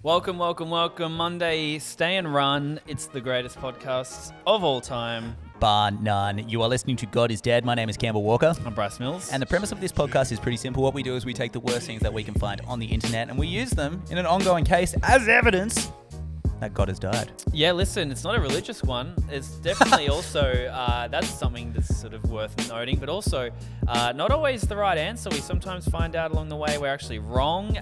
Welcome, welcome, welcome. Monday, Stay and Run. It's the greatest podcast of all time. Bar none. You are listening to God is Dead. My name is Campbell Walker. I'm Bryce Mills. And the premise of this podcast is pretty simple. What we do is we take the worst things that we can find on the internet and we use them in an ongoing case as evidence that God has died. Yeah, listen, it's not a religious one. It's definitely also, that's something that's sort of worth noting, but also not always the right answer. We sometimes find out along the way we're actually wrong,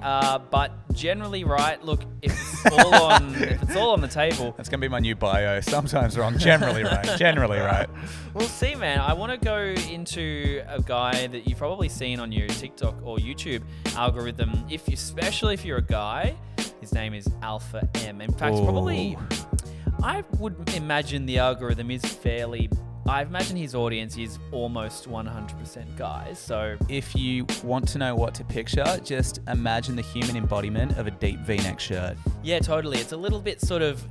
but generally right. Look, if it's all on the table. That's going to be my new bio. Sometimes wrong, generally right. Generally right. We'll see, man. I want to go into a guy that you've probably seen on your TikTok or YouTube algorithm, especially if you're a guy. His name is Alpha M. In fact, probably, I would imagine the algorithm is I imagine his audience is almost 100% guys. So if you want to know what to picture, just imagine the human embodiment of a deep V-neck shirt. Yeah, totally. It's a little bit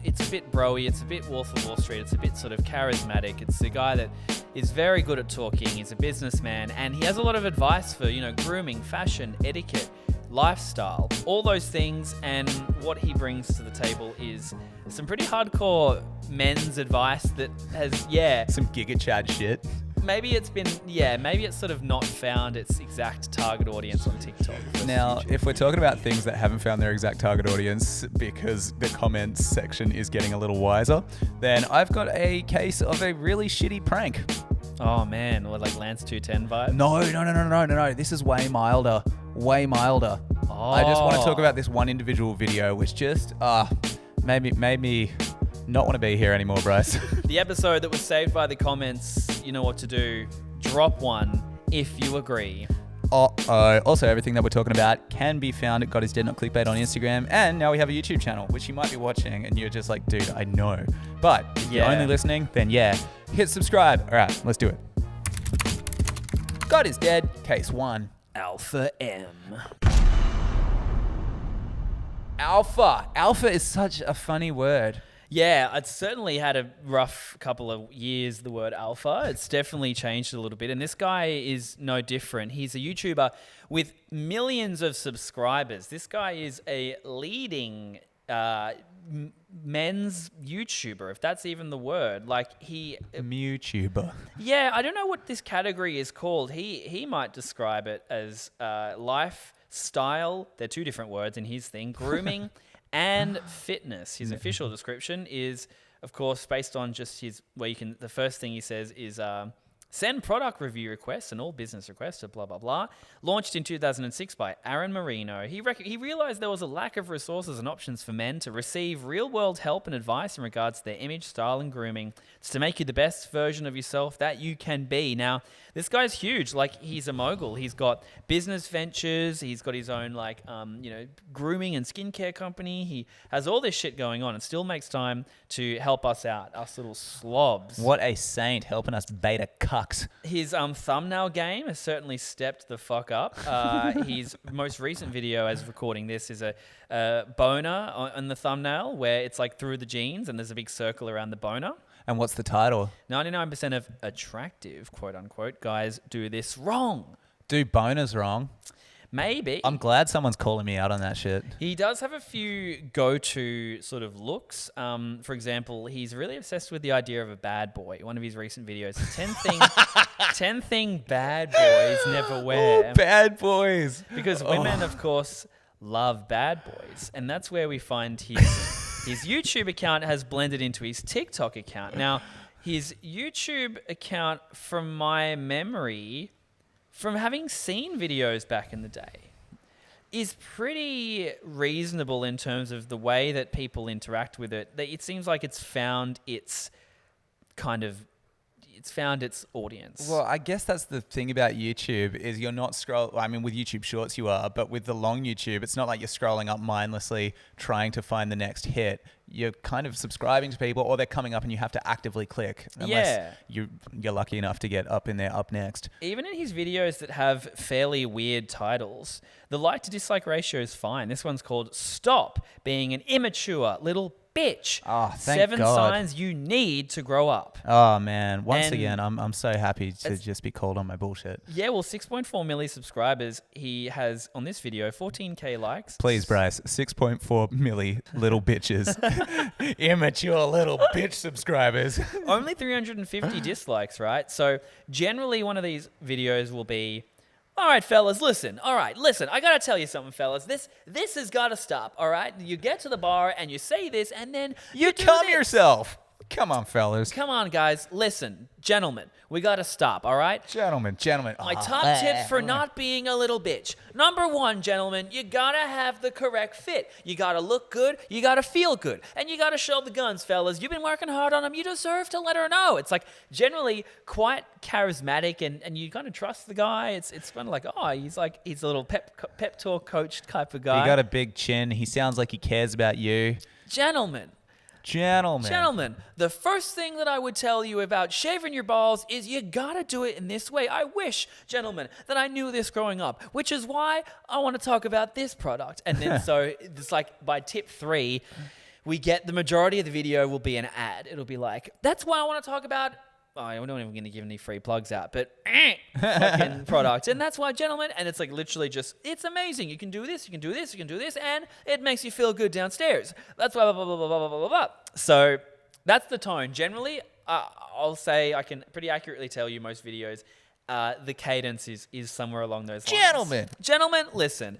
it's a bit bro-y. It's a bit Wolf of Wall Street. It's a bit sort of charismatic. It's a guy that is very good at talking. He's a businessman and he has a lot of advice for, grooming, fashion, etiquette, lifestyle, all those things. And what he brings to the table is some pretty hardcore men's advice that has, some Giga Chad shit. Maybe it's sort of not found its exact target audience on TikTok. Now, if we're talking about things that haven't found their exact target audience because the comments section is getting a little wiser, then I've got a case of a really shitty prank. Oh man, or like Lance 210 vibe? No. This is way milder. Way milder. Oh. I just want to talk about this one individual video, which just made me not want to be here anymore, Bryce. The episode that was saved by the comments, you know what to do. Drop one if you agree. Also, everything that we're talking about can be found at God is Dead Not Clickbait on Instagram. And now we have a YouTube channel, which you might be watching and you're just like, dude, I know. But if you're only listening, then hit subscribe. All right, let's do it. God is Dead, case 1. Alpha M. Alpha. Alpha is such a funny word. Yeah, it's certainly had a rough couple of years, the word alpha. It's definitely changed a little bit. And this guy is no different. He's a YouTuber with millions of subscribers. This guy is a leading men's YouTuber, if that's even the word. YouTuber. Yeah, I don't know what this category is called. He might describe it as lifestyle. They're two different words in his thing. Grooming and fitness. His official description is, of course, based on just the first thing he says is send product review requests and all business requests to blah, blah, blah. Launched in 2006 by Aaron Marino. He realized there was a lack of resources and options for men to receive real-world help and advice in regards to their image, style, and grooming. It's to make you the best version of yourself that you can be. Now, this guy's huge. He's a mogul. He's got business ventures. He's got his own, grooming and skincare company. He has all this shit going on and still makes time to help us out, us little slobs. What a saint, helping us beta cucks. His thumbnail game has certainly stepped the fuck up. His most recent video, as recording this, is a boner on the thumbnail where it's like through the jeans and there's a big circle around the boner. And what's the title? 99% of attractive, quote unquote, guys do this wrong. Do boners wrong? Maybe. I'm glad someone's calling me out on that shit. He does have a few go-to sort of looks. For example, he's really obsessed with the idea of a bad boy. One of his recent videos, 10 thing bad boys never wear. Oh, bad boys. Because women, of course, love bad boys. And that's where we find his YouTube account has blended into his TikTok account. Now, his YouTube account, from my memory, from having seen videos back in the day, is pretty reasonable in terms of the way that people interact with it. It seems like it's found its audience. Well, I guess that's the thing about YouTube is you're not with YouTube Shorts you are, but with the long YouTube, it's not like you're scrolling up mindlessly trying to find the next hit. You're kind of subscribing to people or they're coming up and you have to actively click unless you're lucky enough to get up in there up next. Even in his videos that have fairly weird titles, the like to dislike ratio is fine. This one's called Stop Being an Immature Little bitch. Oh, thank 7 God. signs you need to grow up. Oh man, once And again, I'm so happy to just be called on my bullshit. Yeah, well, 6.4 milli subscribers. He has, on this video, 14K likes. Please, Bryce, 6.4 milli little bitches. Immature little bitch subscribers. Only 350 dislikes, right? So generally one of these videos will be, all right, fellas, listen. All right, listen. I got to tell you something, fellas. This has got to stop, all right? You get to the bar and you say this and then You do come this. yourself. Come on, fellas. Come on, guys. Listen, gentlemen, we got to stop, all right? Gentlemen. My top tips for not being a little bitch. Number 1, gentlemen, you gotta have the correct fit. You gotta look good, you gotta feel good, and you gotta show the guns, fellas. You've been working hard on them, you deserve to let her know. It's like generally quite charismatic and you kind of trust the guy. It's kind of like, oh, he's a little pep talk coach type of guy. He got a big chin. He sounds like he cares about you. Gentlemen, the first thing that I would tell you about shaving your balls is you gotta do it in this way. I wish, gentlemen, that I knew this growing up, which is why I want to talk about this product. And then so it's like by tip 3, we get the majority of the video will be an ad. It'll be like, that's why I want to talk about. Oh, I'm not even going to give any free plugs out, but fucking product. And that's why, gentlemen, and it's like literally just, it's amazing. You can do this, you can do this, you can do this, and it makes you feel good downstairs. That's why, blah, blah, blah, blah, blah, blah, blah, blah. So that's the tone. Generally, I'll say I can pretty accurately tell you most videos, the cadence is somewhere along those lines. Gentlemen, listen.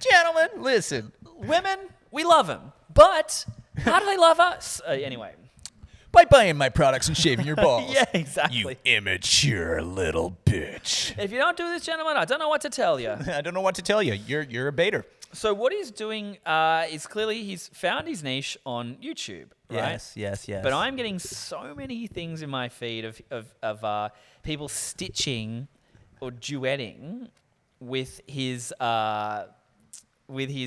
Women, we love them. But how do they love us? Anyway. By buying my products and shaving your balls. Yeah, exactly. You immature little bitch. If you don't do this, gentlemen, I don't know what to tell you. I don't know what to tell you. You're a baiter. So what he's doing is clearly he's found his niche on YouTube, right? Yes. But I'm getting so many things in my feed of people stitching or duetting with his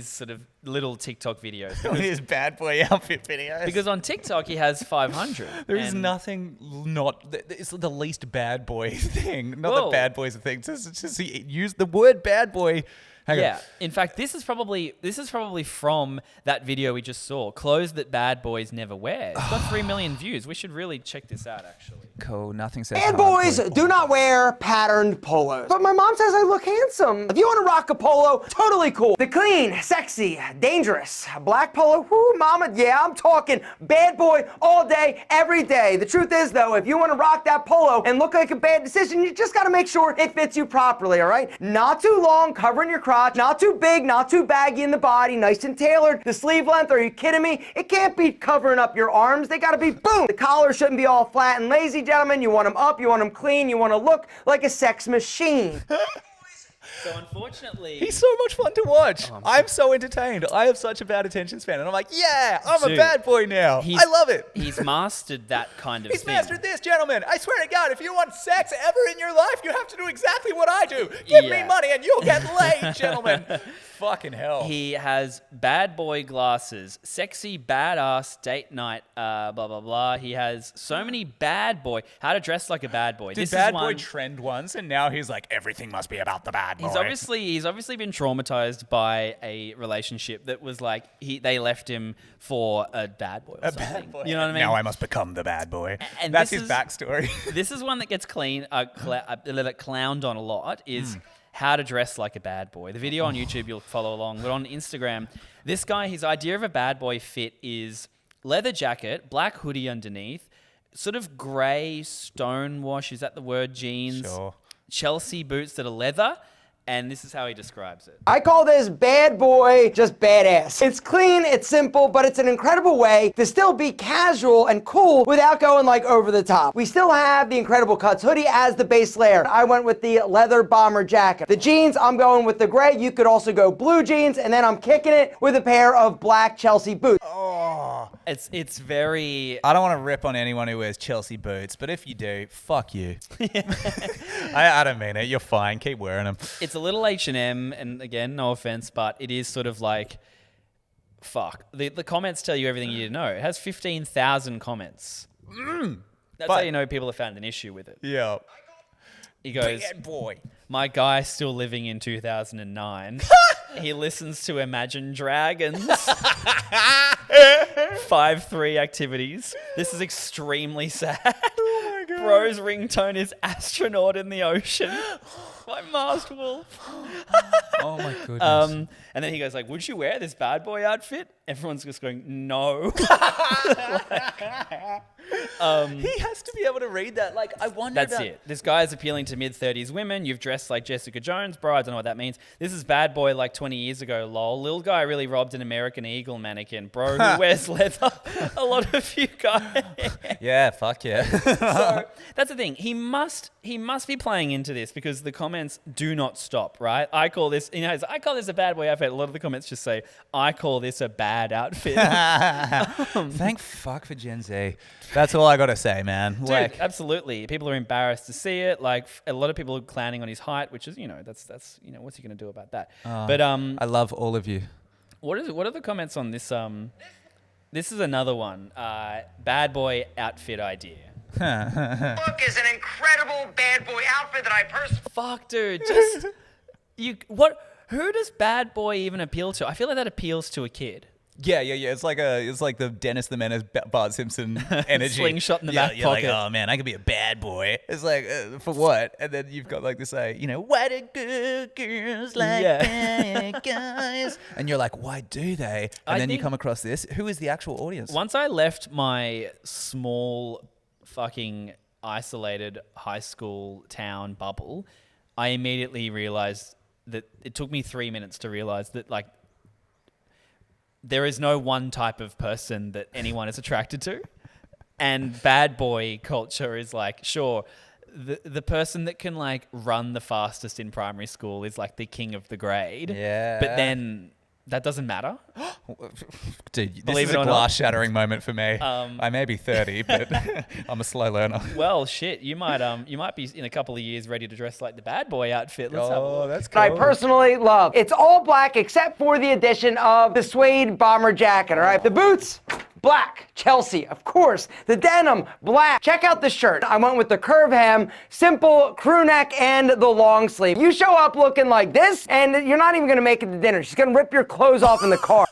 sort of little TikTok videos. His bad boy outfit videos. Because on TikTok he has 500. There is nothing it's the least bad boy thing. Not that bad boy's a thing. It's just he used the word bad boy. Hang on. In fact, this is probably from that video we just saw. Clothes that bad boys never wear. It's got 3 million views. We should really check this out, actually. Cool. Nothing says Bad boys do not wear patterned polos. But my mom says I look handsome. If you want to rock a polo, totally cool. The clean, sexy, dangerous black polo, whoo, mama, yeah, I'm talking bad boy all day, every day. The truth is, though, if you want to rock that polo and look like a bad decision, you just got to make sure it fits you properly, all right? Not too long, covering your crotch, not too big, not too baggy in the body, nice and tailored. The sleeve length, are you kidding me? It can't be covering up your arms. They got to be, boom. The collar shouldn't be all flat and lazy, gentlemen. You want them up, you want them clean, you want to look like a sex machine. So unfortunately... He's so much fun to watch. I'm so entertained. I have such a bad attention span. And I'm like, yeah, I'm a bad boy now. I love it. He's mastered that kind of He's thing. mastered this, gentlemen. I swear to God, if you want sex ever in your life, you have to do exactly what I do. Give me money and you'll get laid, gentlemen. Fucking hell. He has bad boy glasses, sexy badass date night, blah, blah, blah. He has so many bad boy, how to dress like a bad boy. Did bad boy trend once and now he's like, everything must be about the bad boy. He's obviously been traumatized by a relationship that was like, they left him for a bad boy or something. Bad boy. You know what I mean? Now I must become the bad boy. And that's his backstory. This is one that gets clowned on a lot is... how to dress like a bad boy. The video on YouTube you'll follow along, but on Instagram, this guy, his idea of a bad boy fit is leather jacket, black hoodie underneath, sort of grey stonewash, is that the word, jeans? Sure. Chelsea boots that are leather, and this is how he describes it. I call this bad boy just badass. It's clean, it's simple, but it's an incredible way to still be casual and cool without going like over the top. We still have the Incredible Cuts hoodie as the base layer. I went with the leather bomber jacket. The jeans, I'm going with the gray. You could also go blue jeans, and then I'm kicking it with a pair of black Chelsea boots. Oh. It's very... I don't want to rip on anyone who wears Chelsea boots, but if you do, fuck you. I don't mean it. You're fine. Keep wearing them. It's a little H&M, and again, no offense, but it is sort of like, fuck. The comments tell you everything you need to know. It has 15,000 comments. That's how you know people have found an issue with it. Yeah. He goes, bad boy. My guy still living in 2009. He listens to Imagine Dragons. 5'3" activities. This is extremely sad. Oh my God. Bro's ringtone is astronaut in the ocean by Masked Wolf. Oh my goodness. And then he goes like, would you wear this bad boy outfit? Everyone's just going, no. He has to be able to read that. Like, I wonder. That's it. This guy is appealing to mid-30s women. You've dressed like Jessica Jones, bro. I don't know what that means. This is bad boy like 20 years ago, lol. Little guy really robbed an American Eagle mannequin. Bro who wears leather. A lot of you guys. Yeah, fuck yeah. So that's the thing. He must be playing into this because the comments do not stop, right? I call this, I call this a bad boy outfit. A lot of the comments just say, I call this a bad outfit. Thank fuck for Gen Z. That's all I gotta say, man. Dude, absolutely. People are embarrassed to see it. Like a lot of people are clowning on his height, which is, that's what's he gonna do about that? But I love all of you. what are the comments on this? This is another one. Bad boy outfit idea. Look is an incredible bad boy outfit that I personally. Fuck, dude. Just what? Who does bad boy even appeal to? I feel like that appeals to a kid. Yeah. It's like the Dennis the Menace, Bart Simpson energy. Slingshot in the back you're pocket. Like, oh man, I could be a bad boy. It's like, for what? And then you've got like this, why do good girls like bad guys? And you're like, why do they? And then you come across this. Who is the actual audience? Once I left my small, fucking isolated high school town bubble, I immediately realized that it took me 3 minutes to realize that like there is no one type of person that anyone is attracted to. And bad boy culture is like, sure, the person that can like run the fastest in primary school is like the king of the grade. Yeah. But then that doesn't matter. Dude, this Believe is it a or not. glass-shattering moment for me. I may be 30, but I'm a slow learner. Well, shit, you might be in a couple of years ready to dress like the bad boy outfit. Let's have a look. That's cool. I personally love. It's all black except for the addition of the suede bomber jacket, all right? The boots, black. Chelsea, of course. The denim, black. Check out the shirt. I went with the curve hem, simple crew neck, and the long sleeve. You show up looking like this, and you're not even gonna make it to dinner. She's gonna rip your clothes off in the car.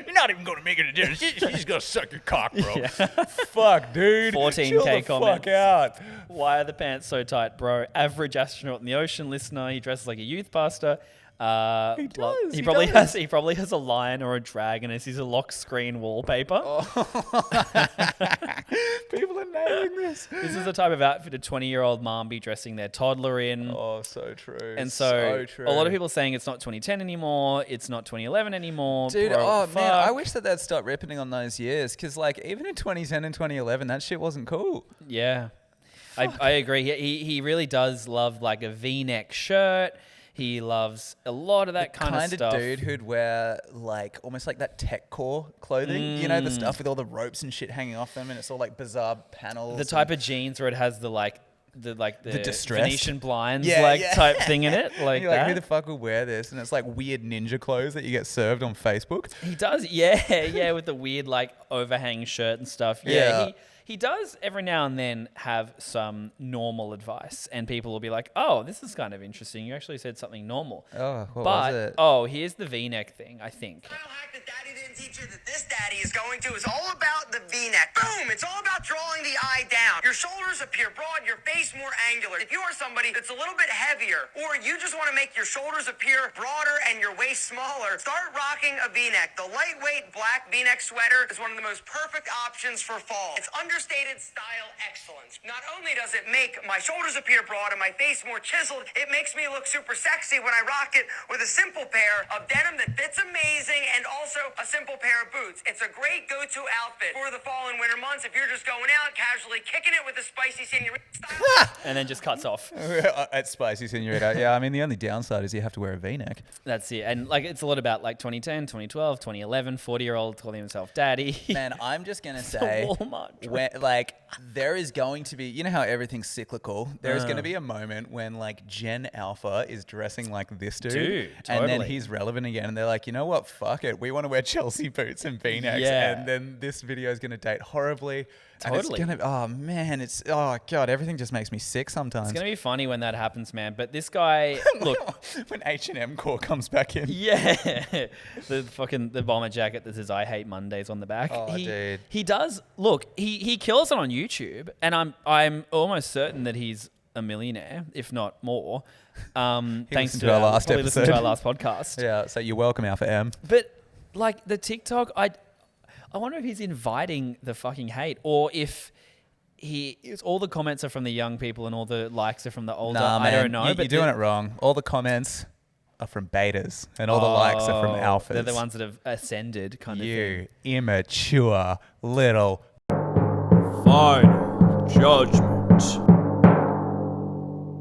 You're not even going to make it to dinner. She's going to suck your cock, bro. Fuck, dude. 14K Chill the comments. fuck out. Why are the pants so tight, bro? Average astronaut in the ocean listener. He dresses like a youth pastor. He does. He probably has a lion or a dragon as his lock screen wallpaper. People are nailing this. This is the type of outfit a 20-year-old mom be dressing their toddler in. Oh, so true. And so true. a lot of people are saying it's not 2010 anymore, it's not 2011 anymore. Dude, bro, man, I fuck. wish that they'd stop ripping on those years. Because, like, even in 2010 and 2011, that shit wasn't cool. Yeah. I agree. He really does love like a V-neck shirt. He loves a lot of that kind of stuff. Dude who'd wear like almost like that tech core clothing, you know, the stuff with all the ropes and shit hanging off them, and it's all like bizarre panels. The type of jeans where it has the distressed Venetian blinds Yeah. type thing in it, like You're that. like, who the fuck would wear this? And it's like weird ninja clothes that you get served on Facebook. He does, yeah, with the weird like overhang shirt and stuff. Yeah. He does every now and then have some normal advice, and people will be like, "Oh, this is kind of interesting. You actually said something normal." Oh, what was it? Here's the V-neck thing. I think. Style hack that daddy didn't teach you that this daddy is going to is all about the V-neck. Boom! It's all about drawing the eye down. Your shoulders appear broad, your face more angular. If you are somebody that's a little bit heavier, or you just want to make your shoulders appear broader and your waist smaller, start rocking a V-neck. The lightweight black V-neck sweater is one of the most perfect options for fall. It's understated style excellence. Not only does it make my shoulders appear broad and my face more chiseled, it makes me look super sexy when I rock it with a simple pair of denim that fits amazing and also a simple pair of boots. It's a great go-to outfit for the fall and winter months if you're just going out casually kicking it with a spicy senorita style. And then just cuts off. At Spicy Senorita. Yeah, I mean, the only downside is you have to wear a V-neck. That's it. And like it's a lot about like 2010, 2012, 2011, 40-year-old calling himself daddy. Man, I'm just going to say, Walmart there is going to be, you know how everything's cyclical? There is going to be a moment when like Gen Alpha is dressing like this dude. Dude, And then totally. he's relevant again. And they're like, you know what? Fuck it. We want want to wear Chelsea boots and Vnecks, and then this video is going to date horribly. Totally. And it's gonna, oh man, oh god, everything just makes me sick sometimes. It's gonna be funny when that happens, man. But this guy, look, when H&M core comes back in, the bomber jacket that says "I hate Mondays" on the back. Oh, dude. He does. Look, he kills it on YouTube, and I'm almost certain that he's a millionaire, if not more. Thanks to our last episode. Listen to our last podcast. Yeah, so you're welcome, Alpha M. But like the TikTok, I wonder if he's inviting the fucking hate, or if all the comments are from the young people and all the likes are from the older. Nah, I man, don't know. You're but doing it wrong. All the comments are from betas, and all the likes are from alphas. They're the ones that have ascended, kind of thing. You immature little. Final judgment.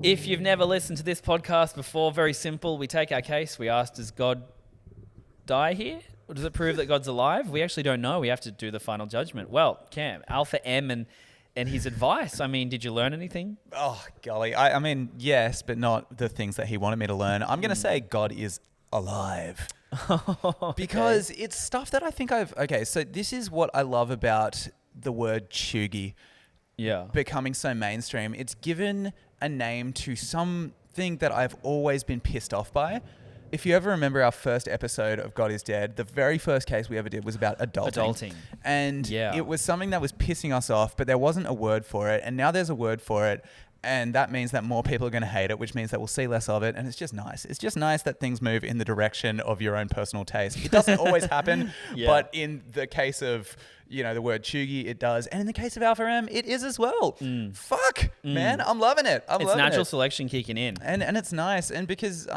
If you've never listened to this podcast before, very simple. We take our case. We ask, does God die here? Or does it prove that God's alive? We actually don't know. We have to do the final judgment. Well, Cam, Alpha M and his advice. I mean, did you learn anything? Oh, golly. I mean, yes, but not the things that he wanted me to learn. I'm going to say God is alive. Because it's stuff that I think okay, so this is what I love about the word chuggy becoming so mainstream. It's given a name to something that I've always been pissed off by. If you ever remember our first episode of God is Dead, the very first case we ever did was about adulting. And it was something that was pissing us off, but there wasn't a word for it. And now there's a word for it. And that means that more people are going to hate it, which means that we'll see less of it. And it's just nice. It's just nice that things move in the direction of your own personal taste. It doesn't always happen, but in the case of, the word chuggy, it does. And in the case of Alpha M, it is as well. Fuck, man. I'm loving it. It's natural selection kicking in. And it's nice. And because,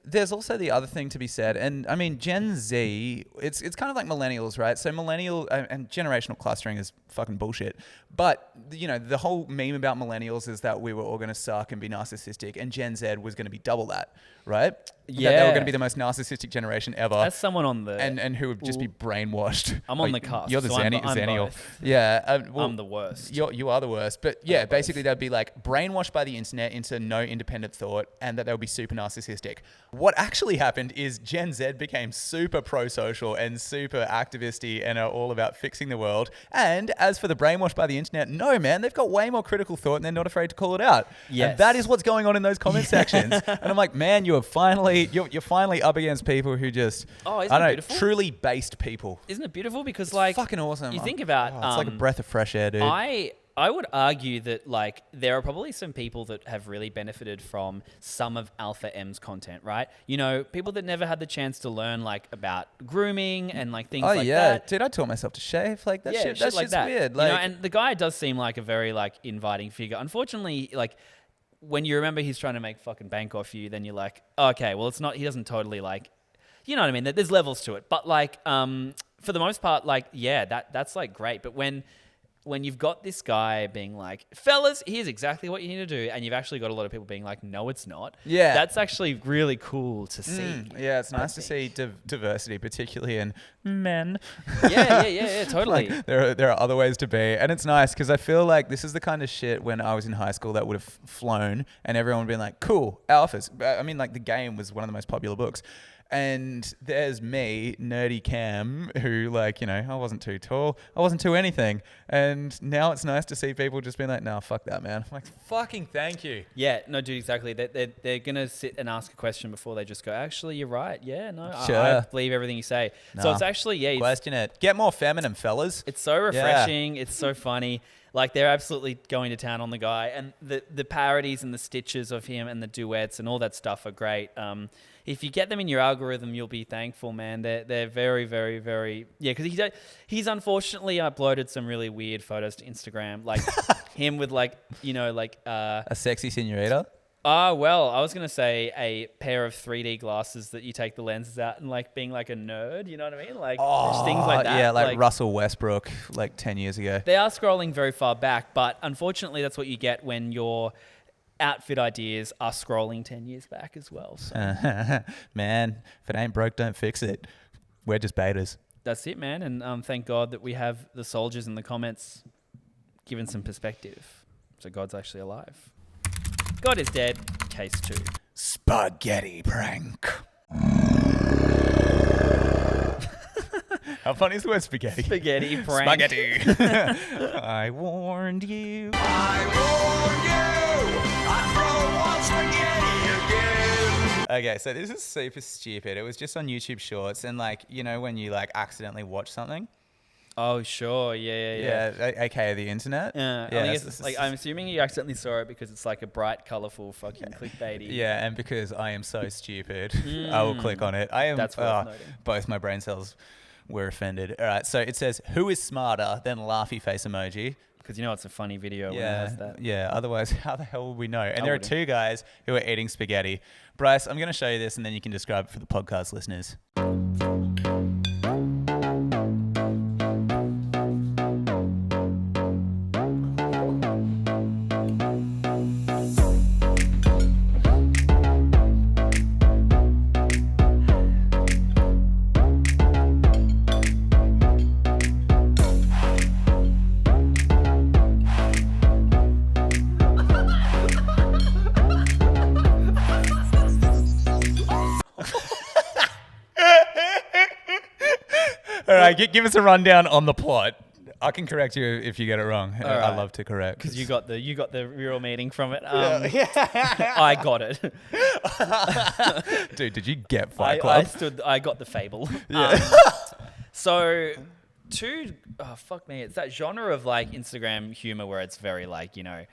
there's also the other thing to be said, and I mean, Gen Z, it's kind of like millennials, right? So millennial and generational clustering is fucking bullshit. But, the whole meme about millennials is that we were all going to suck and be narcissistic, and Gen Z was going to be double that, right? Yeah. That they were going to be the most narcissistic generation ever. That's someone on the... And who would just be brainwashed. I'm on the cusp. You're the so I'm Xennial. both. Yeah. I'm the worst. You are the worst. But yeah, basically they'd be like brainwashed by the internet into no independent thought, and that they'll be super narcissistic. What actually happened is Gen Z became super pro-social and super activisty and are all about fixing the world. And as for the brainwashed by the internet, no, man, they've got way more critical thought and they're not afraid to call it out. Yes. And that is what's going on in those comment sections. And I'm like, man, you're finally up against people who just, beautiful? Truly based people. Isn't it beautiful? Because It's fucking awesome. You think about... it's like a breath of fresh air, dude. I would argue that there are probably some people that have really benefited from some of Alpha M's content, right? People that never had the chance to learn about grooming and things like that. Dude, I taught myself to shave. That shit like shit's that. weird. And the guy does seem like a very inviting figure. Unfortunately, when you remember he's trying to make fucking bank off you, then you're like, okay, well, it's not. He doesn't totally you know what I mean? There's levels to it, but for the most part, that's great. But when you've got this guy being like, fellas, here's exactly what you need to do, and you've actually got a lot of people being like, no, it's not. Yeah. That's actually really cool to see. Yeah, it's nice to see diversity, particularly in men. Yeah, totally. There are other ways to be, and it's nice because I feel like this is the kind of shit when I was in high school that would have flown, and everyone would be like, cool, alphas. I mean, The Game was one of the most popular books. And there's me, nerdy Cam, who I wasn't too tall. I wasn't too anything. And now it's nice to see people just being like, no, fuck that, man. I'm like, fucking thank you. Yeah, no, dude, exactly. They're going to sit and ask a question before they just go, actually, you're right. Yeah, no, sure. I believe everything you say. No. So it's actually, question it. Get more feminine, fellas. It's so refreshing. Yeah. It's so funny. They're absolutely going to town on the guy. And the parodies and the stitches of him and the duets and all that stuff are great. If you get them in your algorithm, you'll be thankful, man. They're very, very, very... Yeah, because he's unfortunately uploaded some really weird photos to Instagram. Him with a sexy senorita? Well, I was going to say a pair of 3D glasses that you take the lenses out and being like a nerd, you know what I mean? Things like that. Yeah, like Russell Westbrook 10 years ago. They are scrolling very far back, but unfortunately that's what you get when your outfit ideas are scrolling 10 years back as well. So. Man, if it ain't broke, don't fix it. We're just betas. That's it, man. And thank God that we have the soldiers in the comments giving some perspective. So God's actually alive. God is Dead, case 2. Spaghetti prank. How funny is the word spaghetti? Spaghetti prank. Spaghetti. I warned you. Okay, so this is super stupid. It was just on YouTube Shorts, and like, you know, when you like accidentally watch something. Oh, sure. Yeah. AKA the internet. I think it's, like, I'm assuming you accidentally saw it because it's like a bright, colourful, fucking clickbaity. Yeah, and because I am so stupid, I will click on it. I am. That's worth noting. Both my brain cells were offended. All right, so it says, "Who is smarter than laughy face emoji?" Because you know it's a funny video when it has that. Yeah. Otherwise, how the hell would we know? And I there are wouldn't. two guys who are eating spaghetti. Bryce, I'm going to show you this, and then you can describe it for the podcast listeners. All right, give us a rundown on the plot. I can correct you if you get it wrong. All I right. love to correct. Because you got the real meaning from it. I got it. Dude, did you get Fight Club? I got the fable. So, fuck me, it's that genre of like Instagram humor where it's very like, you know,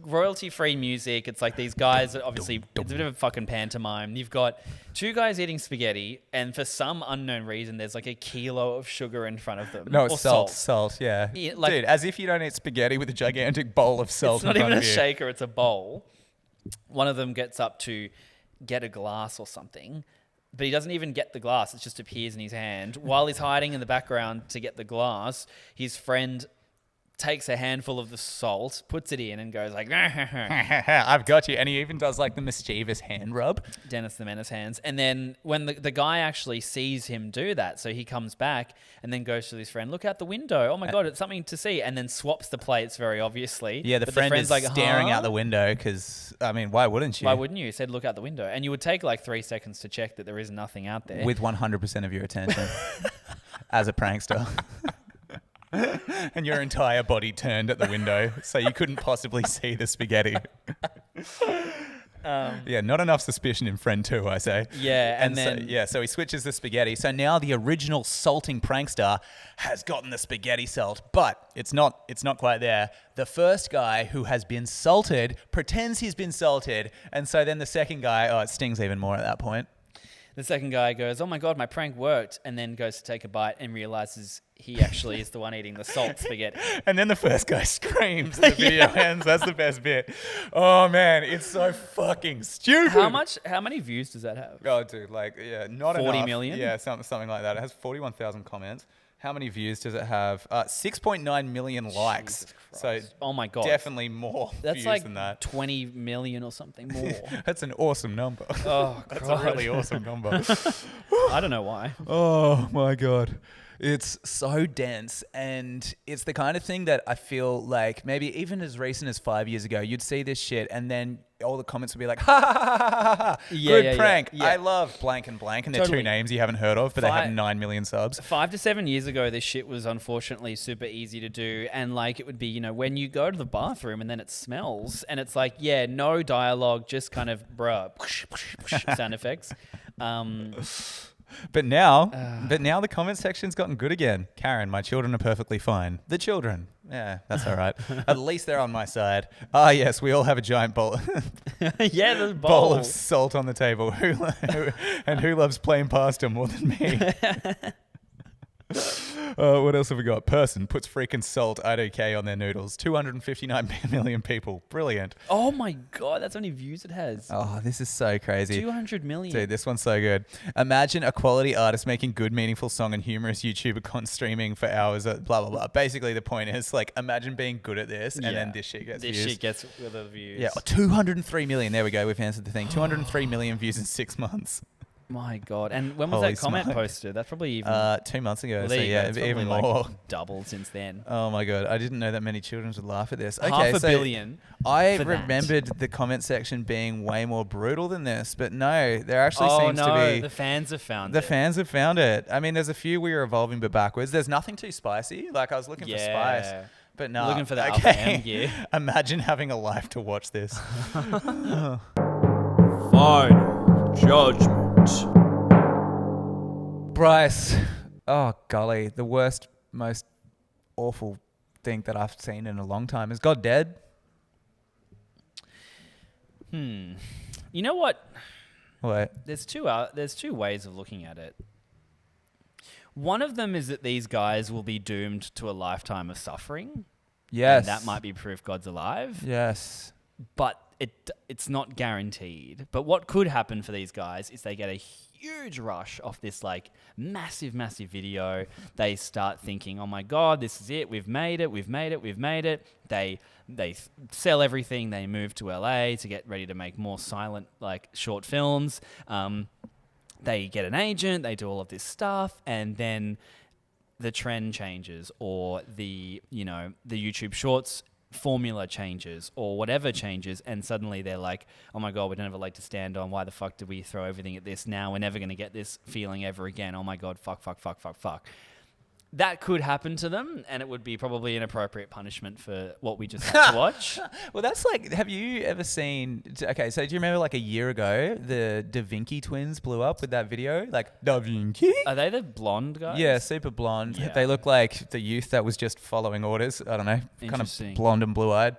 royalty-free music. It's like these guys that obviously it's a bit of a fucking pantomime. You've got two guys eating spaghetti, and for some unknown reason, there's like a kilo of sugar in front of them. No, it's or salt, yeah. Yeah, like- Dude, as if you don't eat spaghetti with a gigantic bowl of salt It's not in front even a of you. shaker, it's a bowl. One of them gets up to get a glass or something, but he doesn't even get the glass. It just appears in his hand. While he's hiding in the background to get the glass, his friend takes a handful of the salt, puts it in, and goes like, I've got you. And he even does like the mischievous hand rub. Dennis the Menace hands. And then when the guy actually sees him do that, so he comes back and then goes to his friend, look out the window. Oh my God, it's something to see. And then swaps the plates very obviously. Yeah, the But friend is friend's like, staring "Huh?" out the window because, I mean, why wouldn't you? Why wouldn't you? He said, look out the window. And you would take like 3 seconds to check that there is nothing out there. With 100% of your attention as a prankster. And your entire body turned at the window, so you couldn't possibly see the spaghetti. Yeah, not enough suspicion in Friend 2, I say. Yeah, and then... So he switches the spaghetti. So now the original salting prankster has gotten the spaghetti salt, but it's not quite there. The first guy who has been salted pretends he's been salted, and so then the second guy, it stings even more at that point. The second guy goes, oh my God, my prank worked, and then goes to take a bite and realizes he actually is the one eating the salt spaghetti. And then the first guy screams as the video ends. That's the best bit. Oh man, it's so fucking stupid. How many views does that have? Oh dude, like, yeah, not 40 enough. million? Yeah, something like that. It has 41,000 comments. How many views does it have? 6.9 million likes. Jesus So Christ. Oh my God. definitely more That's views like than that. 20 million or something more. That's an awesome number. Oh, That's God. a really awesome number. I don't know why. Oh my God. It's so dense, and it's the kind of thing that I feel like maybe even as recent as 5 years ago, you'd see this shit and then all the comments would be like, ha ha ha ha ha ha, good prank. yeah. I love blank and blank, and they're Totally. two names you haven't heard of, but they have 9 million subs. 5 to 7 years ago, this shit was unfortunately super easy to do. And like, it would be, you know, when you go to the bathroom and then it smells and it's like, yeah, no dialogue, just kind of bruh, sound effects. But now the comment section's gotten good again. Karen, my children are perfectly fine. The children. Yeah, that's all right. At least they're on my side. Ah, yes, we all have a giant bowl Yeah, the bowl of salt on the table. Who loves plain pasta more than me? What else have we got? Person puts freaking salt IDK on their noodles. 259 million people. Brilliant. Oh my God, that's how many views it has. Oh, this is so crazy. 200 million. Dude, this one's so good. Imagine a quality artist making good, meaningful song and humorous YouTuber streaming for hours, blah, blah, blah. Basically, the point is, like, imagine being good at this and then this shit gets views. This shit gets the views. Yeah, 203 million. There we go. We've answered the thing. 203 million views in 6 months. My God. And when was Holy that comment smoke. posted? That's probably even 2 months ago. well, So there you go. yeah, It's even probably, more. like, doubled since then. Oh my God, I didn't know that many children would laugh at this. Okay, Half a so billion I for that. remembered the comment section being way more brutal than this, but no, there actually Oh seems no, to be. the fans have found The it. fans have found it. I mean, there's a few we were evolving, but backwards. There's nothing too spicy. Like I was looking for spice, Yeah. but no. Looking for the Alpha M gear. Imagine having a life to watch this. Final judgment. Bryce, oh golly, the worst, most awful thing that I've seen in a long time. Is God dead? You know what? What? There's two ways of looking at it. One of them is that these guys will be doomed to a lifetime of suffering. Yes. And that might be proof God's alive. Yes. But it's not guaranteed. But what could happen for these guys is they get a huge rush off this like massive video. They start thinking, oh my God, this is it. We've made it. They sell everything. They move to LA to get ready to make more silent like short films. They get an agent. They do all of this stuff. And then the trend changes, or the YouTube Shorts formula changes, or whatever changes, and suddenly they're like, oh my God, we don't have a leg to stand on. Why the fuck did we throw everything at this? Now we're never going to get this feeling ever again. Oh my God, fuck. That could happen to them, and it would be probably an appropriate punishment for what we just had to watch. Well, that's like, have you ever seen, okay, so do you remember like a year ago, the Da Vinci twins blew up with that video? Like, Da Vinci? Are they the blonde guys? Yeah, super blonde. Yeah. They look like the youth that was just following orders. I don't know, kind of Interesting. blonde and blue-eyed.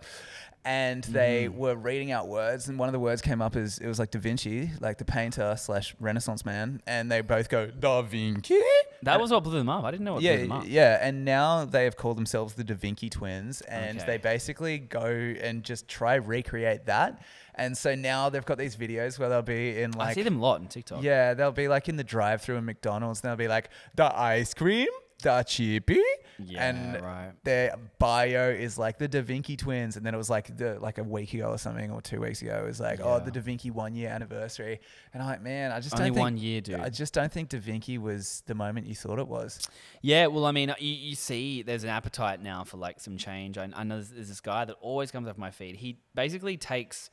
And they were reading out words, and one of the words came up as, it was like Da Vinci, like the painter / Renaissance man, and they both go, Da Vinci? That was what blew them up. I didn't know what blew them up. Yeah, and now they have called themselves the Da Vinci twins, and Okay. they basically go and just try recreate that. And so now they've got these videos where they'll be in like... I see them a lot on TikTok. Yeah, they'll be like in the drive-through in McDonald's, and they'll be like, the ice cream, the chippy. Yeah, and right. their bio is like the Da Vinci twins, and then it was like a week ago or something, or 2 weeks ago, it was like, oh, the Da Vinci 1 year anniversary. And I'm like, man, I just Only don't think 1 year, dude. I just don't think Da Vinci was the moment you thought it was. Yeah, well, I mean, you see there's an appetite now for like some change. I know there's this guy that always comes up my feed. He basically takes,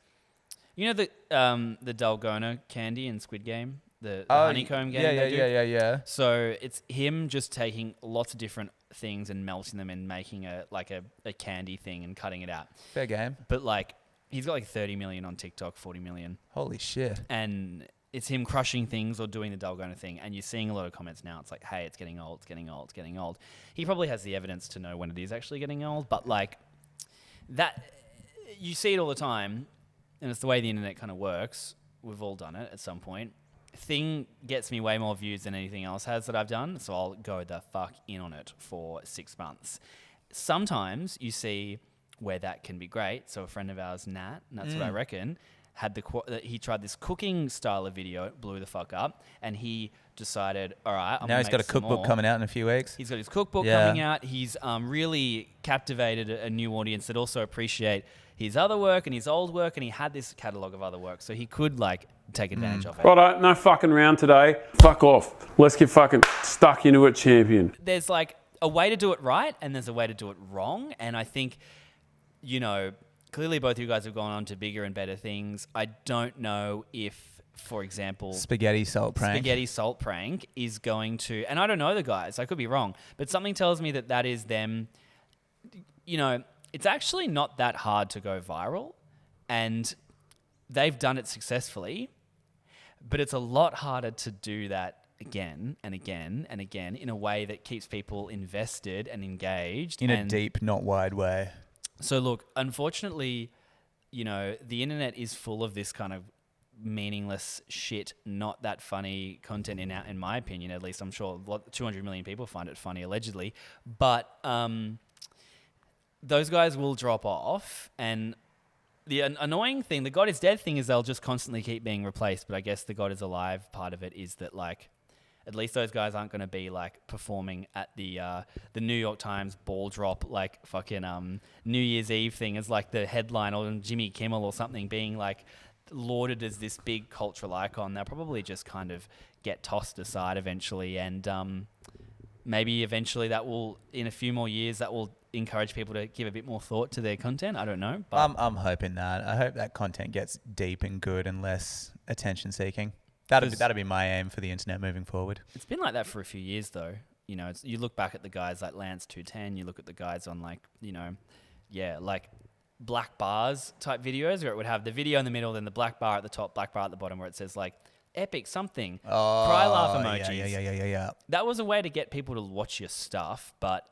you know, the Dalgona candy in Squid Game? The honeycomb game they do? Yeah. So it's him just taking lots of different things and melting them and making a candy thing and cutting it out. Fair game. But like, he's got like 30 million on TikTok, 40 million. Holy shit. And it's him crushing things or doing the Dalgona thing. And you're seeing a lot of comments now. It's like, hey, it's getting old. He probably has the evidence to know when it is actually getting old. But like that, you see it all the time. And it's the way the internet kind of works. We've all done it at some point. Thing gets me way more views than anything else has that I've done. So I'll go the fuck in on it for 6 months. Sometimes you see where that can be great. So a friend of ours, Nat, and that's what I reckon, had he tried this cooking style of video, it blew the fuck up, and he decided, all right, Now he's got a cookbook coming out in a few weeks. He's got his cookbook coming out. He's really captivated a new audience that also appreciate his other work and his old work, and he had this catalogue of other work, so he could like take advantage of it. Righto, no fucking round today. Fuck off. Let's get fucking stuck into it, champion. There's like a way to do it right, and there's a way to do it wrong, and I think, you know, clearly both you guys have gone on to bigger and better things. I don't know if, for example, Spaghetti salt prank is going to, and I don't know the guys, I could be wrong, but something tells me that is them. You know, it's actually not that hard to go viral, and they've done it successfully, but it's a lot harder to do that again and again and again in a way that keeps people invested and engaged. In a deep, not wide way. So look, unfortunately, you know, the internet is full of this kind of meaningless shit, not that funny content in my opinion, at least. I'm sure 200 million people find it funny, allegedly. But those guys will drop off, and the annoying thing, the God is dead thing, is they'll just constantly keep being replaced. But I guess the God is alive part of it is that, like, at least those guys aren't going to be like performing at the New York Times ball drop, like fucking New Year's Eve thing as like the headline, or Jimmy Kimmel or something, being like lauded as this big cultural icon, they'll probably just kind of get tossed aside eventually, and maybe eventually that will, in a few more years, that will encourage people to give a bit more thought to their content. I don't know. But I'm hoping that. I hope that content gets deep and good and less attention seeking. That'd be my aim for the internet moving forward. It's been like that for a few years though. You know, you look back at the guys like Lance 210, you look at the guys on like, you know, like black bars type videos where it would have the video in the middle, then the black bar at the top, black bar at the bottom, where it says like epic something, cry laugh emojis. Yeah. That was a way to get people to watch your stuff, but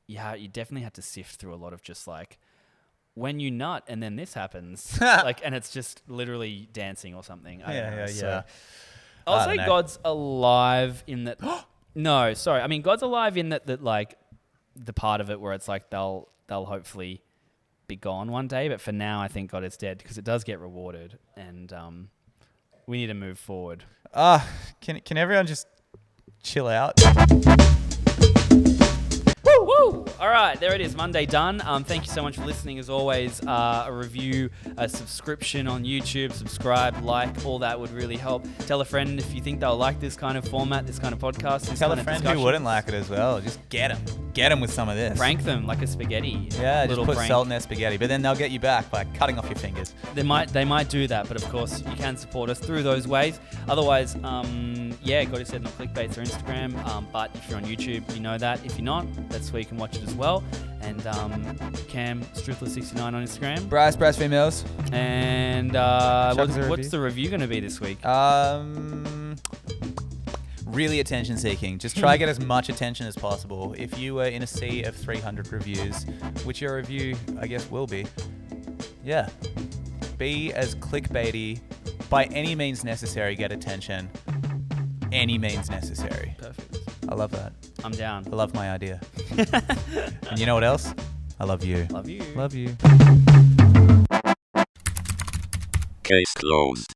you definitely had to sift through a lot of just like, when you nut and then this happens, like, and it's just literally dancing or something. I don't know. So I'll say God's alive in that. No, sorry. I mean, God's alive in that like the part of it where it's like they'll hopefully be gone one day. But for now, I think God is dead because it does get rewarded, and we need to move forward. Can everyone just chill out? Woo! All right, there it is. Monday done. Thank you so much for listening. As always, a review, a subscription on YouTube, subscribe, like, all that would really help. Tell a friend if you think they'll like this kind of format, this kind of podcast. Tell a friend who wouldn't like it as well. Just get them with some of this. Prank them like a spaghetti. Yeah, just put prank. salt in their spaghetti, but then they'll get you back by cutting off your fingers. They might do that, but of course you can support us through those ways. Otherwise, God is said on Clickbaits or Instagram. But if you're on YouTube, you know that. If you're not, that's where you can watch it as well. And Cam Struthless69 on Instagram. Bryce females. And what's the review going to be this week? Really attention seeking. Just try to get as much attention as possible. If you were in a sea of 300 reviews, which your review, I guess, will be, be as clickbaity. By any means necessary, get attention. Any means necessary. Perfect. I love that. I'm down. I love my idea. And you know what else? I love you. Love you. Love you. Case closed.